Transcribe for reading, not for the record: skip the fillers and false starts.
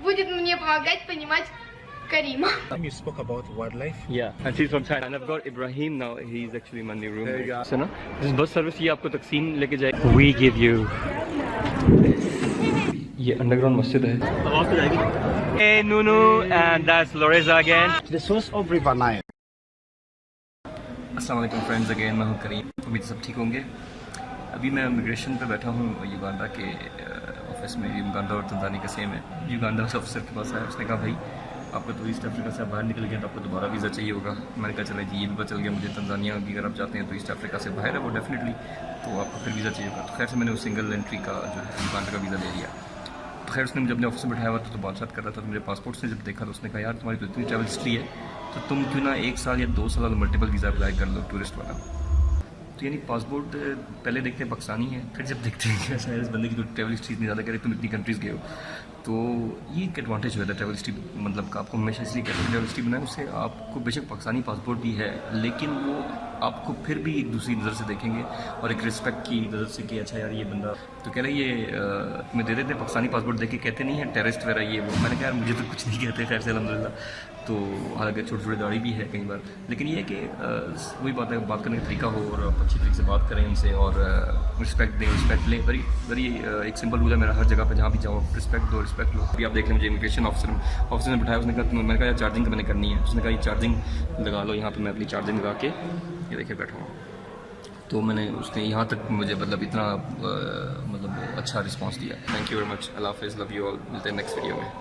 будет мне помогать понимать Карима. You spoke about wildlife. Yeah, and she's from China. And I've got Ibrahim now. He's actually in my new room. There you go. So no, this bus service ये आपको तकसीम लेके जाए. We give you. ये underground मस्जिद है. आवाज़ तो जाएगी. Hey Nunu, and that's Loreza again. The source of River Nile. अस्सलाम वालेकुम फ्रेंड्स अगेन, मैं हूँ करीम. उम्मीद सब ठीक होंगे. अभी मैं इमिग्रेशन पे बैठा हूँ युगांडा के ऑफिस में. युगांडा और तंजानिया का सेम है. युगांडा से ऑफिसर के पास आया. उसने कहा भाई आपको तो ईस्ट अफ्रीका से बाहर निकल गया तो आपको दोबारा वीज़ा चाहिए होगा. मैंने कहा चले जी, ये भी पता चल गया मुझे तंजानिया की अगर आप जाते हैं तो ईस्ट अफ्रीका से बाहर है वो डेफिनेटली, तो आपको फिर वीज़ा चाहिए होगा. तो खैर से मैंने उस सिंगल एंट्री का जो है युगांडा का वीज़ा ले लिया. तो खैर उसने मुझे अपने ऑफिस में बैठाया हुआ तो बातचीत कर रहा था. तो मेरे पासपोर्ट से जब देखा तो उसने कहा यार तुम्हारी तो इतनी ट्रैवल हिस्ट्री है तो तुम क्यों ना 1 साल या 2 साल मल्टीपल वीज़ा अप्लाई कर लो टूरिस्ट वाला. तो यानी पासपोर्ट पहले देखते हैं पाकिस्तानी है, फिर जब देखते हैं कि ऐसा है इस बंदे की तो ट्रैवल हिस्ट्री इतनी ज़्यादा कह रहे तुम इतनी कंट्रीज़ गए हो. तो ये एक एडवांटेज हुआ था ट्रैवल हिस्ट्री, मतलब का आपको हमेशा इसलिए कहते हैं ट्रैवल हिस्ट्री बनाए. उससे आपको बेशक पाकिस्तानी पासपोर्ट भी है लेकिन वो आपको फिर भी एक दूसरी नज़र से देखेंगे और एक रिस्पेक्ट की नज़र से कि अच्छा यार ये बंदा तो कह रहे ये तुम्हें दे देते हैं पाकिस्तानी पासपोर्ट देख के कहते नहीं है टेररिस्ट वगैरह ये वो. मैंने कहा यार मुझे तो कुछ नहीं कहते खैर से अल्हम्दुलिल्लाह. तो हालांकि छोटे छोटे दाढ़ी भी है कई बार, लेकिन ये है कि वही बात है बात करने का तरीका हो और आप अच्छी तरीके से बात करें उनसे और रिस्पेक्ट दें, रिस्पेक्ट लें. वेरी वेरी एक सिंपल रूल है मेरा हर जगह पे जहाँ भी जाओ रिस्पेक्ट दो, रिस्पेक्ट लो. अभी आप देख लें मुझे इमिग्रेशन ऑफिसर ने बैठाया. उसने कहा मैंने कहा यार चार्जिंग मैंने करनी है. उसने कहा ये चार्जिंग लगा लो यहाँ पर. मैं अपनी चार्जिंग लगा के ये देखिए बैठा हूँ. तो मैंने उसने यहाँ तक मुझे मतलब इतना मतलब अच्छा रिस्पॉन्स दिया. Thank you very much. अल्लाह हाफ़िज़. Love you all. मिलते हैं नेक्स्ट वीडियो में.